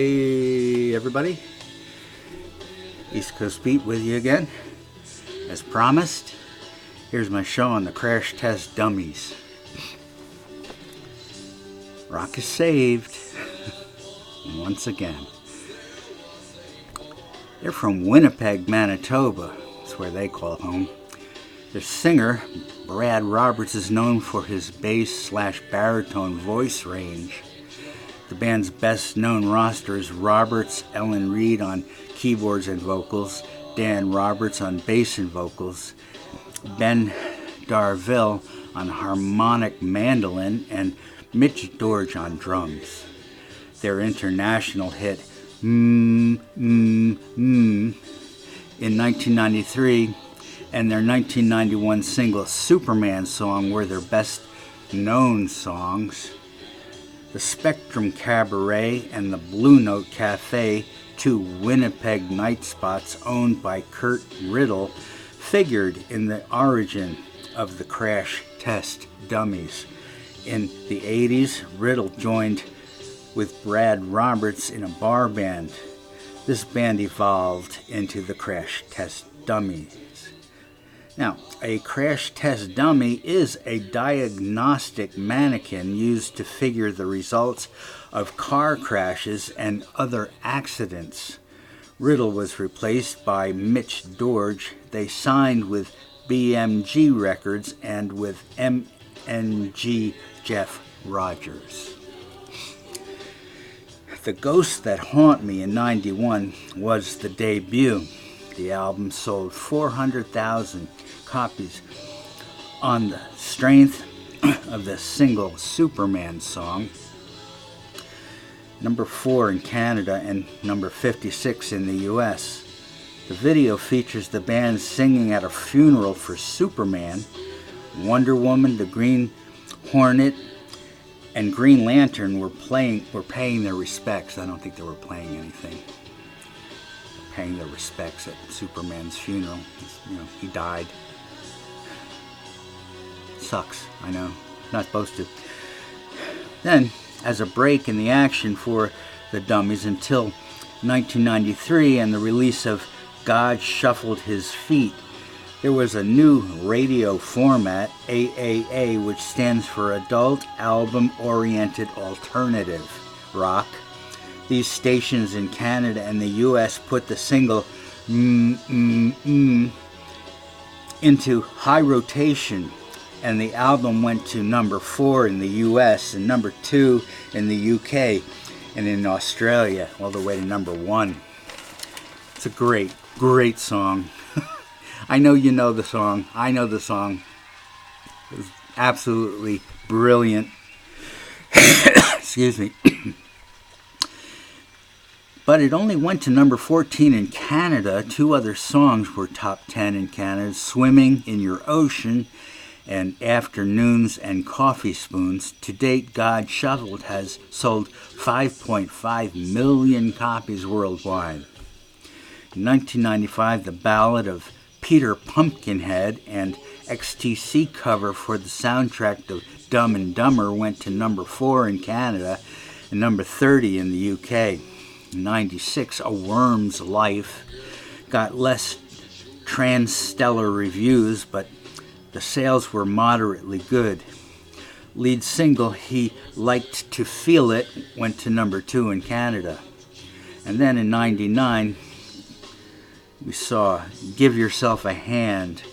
Hey everybody, East Coast Pete with you again. As promised, here's my show on the Crash Test Dummies. Rock is saved once again. They're from Winnipeg, Manitoba. That's where they call home. Their singer, Brad Roberts, is known for his bass/baritone voice range. The band's best-known roster is Roberts, Ellen Reed on keyboards and vocals, Dan Roberts on bass and vocals, Ben Darville on harmonic mandolin, and Mitch Dorge on drums. Their international hit, in 1993, and their 1991 single, Superman Song, were their best-known songs. The Spectrum Cabaret and the Blue Note Cafe, two Winnipeg night spots owned by Kurt Riddle, figured in the origin of the Crash Test Dummies. In the 80s, Riddle joined with Brad Roberts in a bar band. This band evolved into the Crash Test Dummies. Now, a crash test dummy is a diagnostic mannequin used to figure the results of car crashes and other accidents. Riddle was replaced by Mitch Dorge. They signed with BMG Records and with MNG Jeff Rogers. The Ghosts That Haunt Me in '91 was the debut. The album sold 400,000 copies on the strength of the single Superman Song, number 4 in Canada and number 56 in the US. The video features the band singing at a funeral for Superman. Wonder Woman, the Green Hornet, and Green Lantern were paying their respects. I don't think they were playing anything. Paying their respects at Superman's funeral. He died. Sucks, I know. Not supposed to. Then, as a break in the action for the Dummies until 1993 and the release of God Shuffled His Feet, there was a new radio format, AAA, which stands for Adult Album Oriented Alternative Rock. These stations in Canada and the US put the single into high rotation, and the album went to number 4 in the US and number 2 in the UK, and in Australia all the way to number 1. It's a great, great song. I know you know the song. I know the song. It was absolutely brilliant. Excuse me. But it only went to number 14 in Canada. 2 other songs were top 10 in Canada, Swimming in Your Ocean and Afternoons and Coffee Spoons. To date, God Shuffled has sold 5.5 million copies worldwide. In 1995, the Ballad of Peter Pumpkinhead and XTC cover for the soundtrack to Dumb and Dumber went to number 4 in Canada and number 30 in the UK. In '96, A Worm's Life got less transstellar reviews, but the sales were moderately good. Lead single He Liked to Feel It went to number 2 in Canada. And then in '99, we saw Give Yourself a Hand.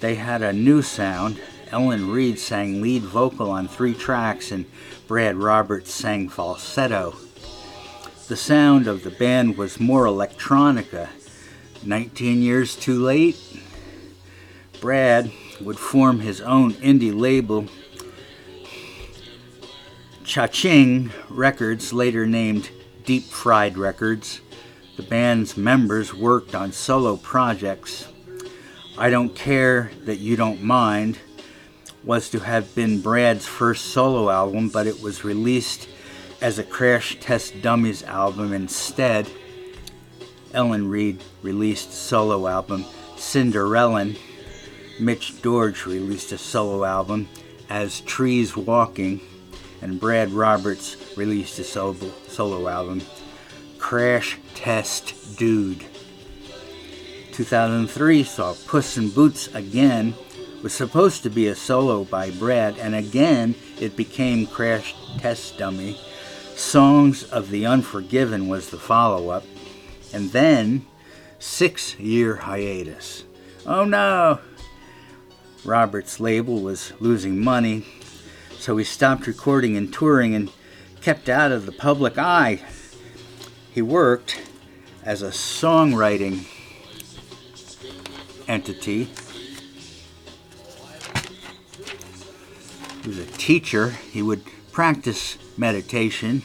They had a new sound. Ellen Reed sang lead vocal on 3 tracks, and Brad Roberts sang falsetto. The sound of the band was more electronica. 19 years too late, Brad would form his own indie label, Cha-Ching Records, later named Deep Fried Records. The band's members worked on solo projects. I Don't Care That You Don't Mind was to have been Brad's first solo album, but it was released as a Crash Test Dummies album instead. Ellen Reed released a solo album, Cinderella. Mitch Dorge released a solo album, As Trees Walking, and Brad Roberts released a solo album, Crash Test Dude. 2003 saw Puss in Boots again. Was supposed to be a solo by Brad, and again it became Crash Test Dummy. Songs of the Unforgiven was the follow-up, and then 6-year hiatus. Oh no! Robert's label was losing money, so he stopped recording and touring and kept out of the public eye. He worked as a songwriting entity. He was a teacher. He would practice meditation.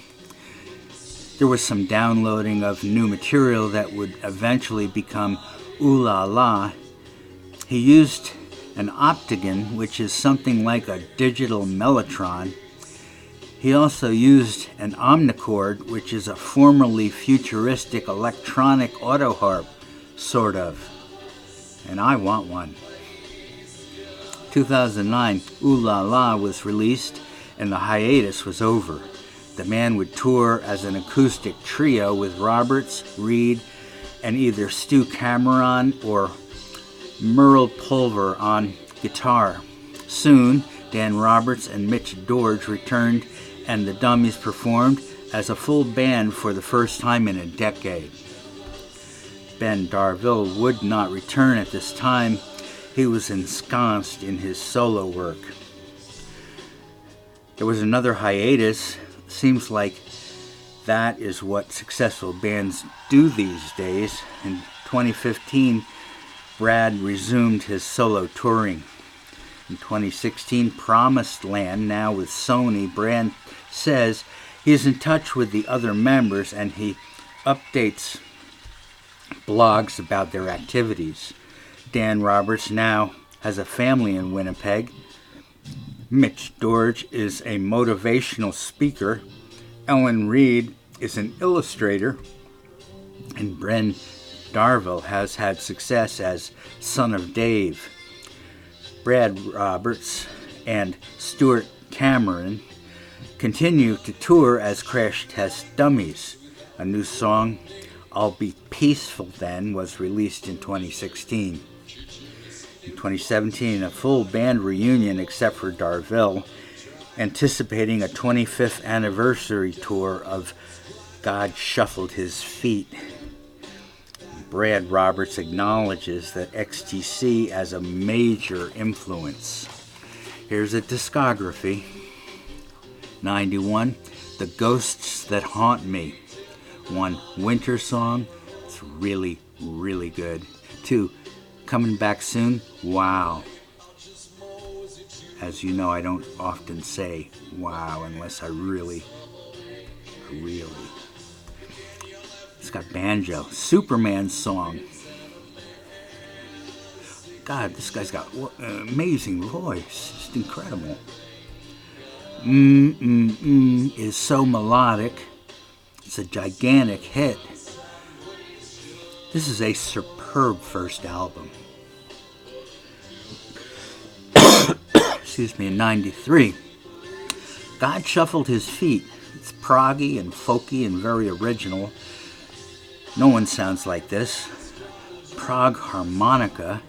There was some downloading of new material that would eventually become Ooh La La. He used an Optigan, which is something like a digital mellotron. He also used an Omnichord, which is a formerly futuristic electronic autoharp, sort of. And I want one. 2009, Ooh La La was released and the hiatus was over. The man would tour as an acoustic trio with Roberts, Reed, and either Stu Cameron or Merle Pulver on guitar. Soon, Dan Roberts and Mitch Dorge returned and the Dummies performed as a full band for the first time in a decade. Ben Darville would not return at this time. He was ensconced in his solo work. There was another hiatus. Seems like that is what successful bands do these days. In 2015, Brad resumed his solo touring. In 2016, Promised Land, now with Sony, Brad says he is in touch with the other members and he updates blogs about their activities. Dan Roberts now has a family in Winnipeg. Mitch Dorge is a motivational speaker. Ellen Reed is an illustrator. And Bren Darville has had success as Son of Dave. Brad Roberts and Stuart Cameron continue to tour as Crash Test Dummies. A new song, I'll Be Peaceful Then, was released in 2016. In 2017, a full band reunion except for Darville, anticipating a 25th anniversary tour of God Shuffled His Feet. Brad Roberts acknowledges that XTC as a major influence. Here's a discography. 91, The Ghosts That Haunt Me. 1, Winter Song. It's really, really good. 2, Coming Back Soon. Wow. As you know, I don't often say wow unless I really. It's got banjo. Superman Song. God, this guy's got an amazing voice. Just incredible. Is so melodic. It's a gigantic hit. This is a superb first album. Excuse me, in 93. God Shuffled His Feet. It's proggy and folky and very original. No one sounds like this. Prog harmonica,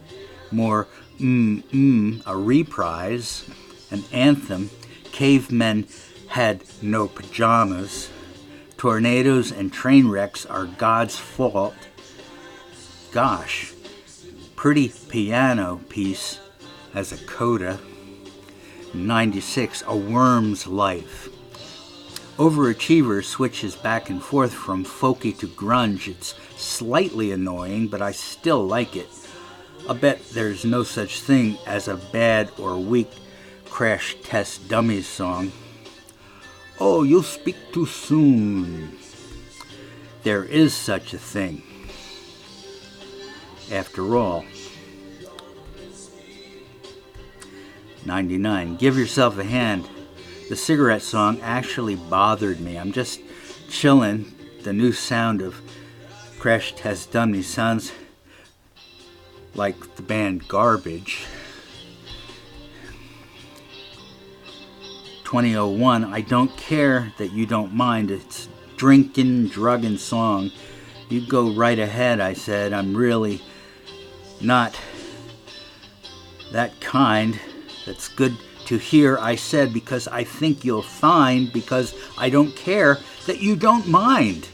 more a reprise, an anthem. Cavemen Had No Pajamas. Tornadoes and train wrecks are God's fault. Gosh, pretty piano piece as a coda. 96, A Worm's Life. Overachiever switches back and forth from folky to grunge. It's slightly annoying, but I still like it. I bet there's no such thing as a bad or weak Crash Test Dummies song. Oh, you speak too soon. There is such a thing. After all. 99, Give Yourself a Hand. The cigarette song actually bothered me. I'm just chilling. The new sound of Crash Test Dummies sounds like the band Garbage. 2001, I Don't Care That You Don't Mind. It's drinking, drugging song. You go right ahead, I said. I'm really not that kind. That's good to hear, I said, because I think you'll find, because I don't care that you don't mind.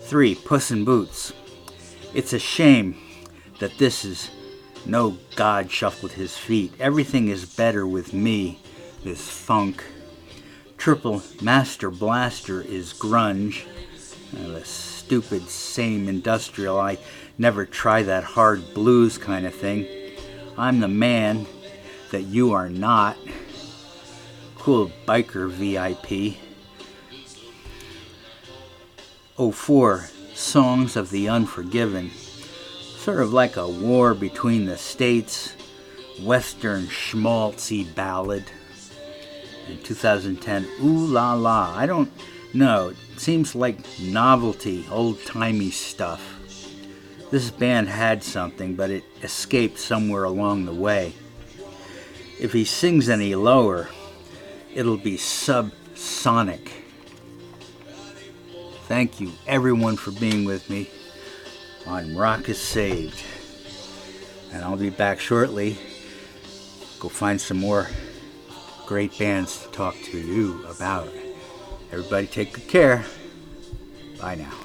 3. Puss in Boots. It's a shame that this is no God shuffled his feet. Everything is better with me, this funk. Triple Master Blaster is grunge. The stupid, same industrial, I never try that hard blues kind of thing. I'm the man that you are not. Cool biker VIP. 04. Songs of the Unforgiven. Sort of like a war between the states. Western schmaltzy ballad. In 2010, Ooh La La. I don't know. It seems like novelty, old-timey stuff. This band had something, but it escaped somewhere along the way. If he sings any lower, it'll be subsonic. Thank you, everyone, for being with me on Rock is Saved. And I'll be back shortly. Go find some more great bands to talk to you about. Everybody take good care. Bye now.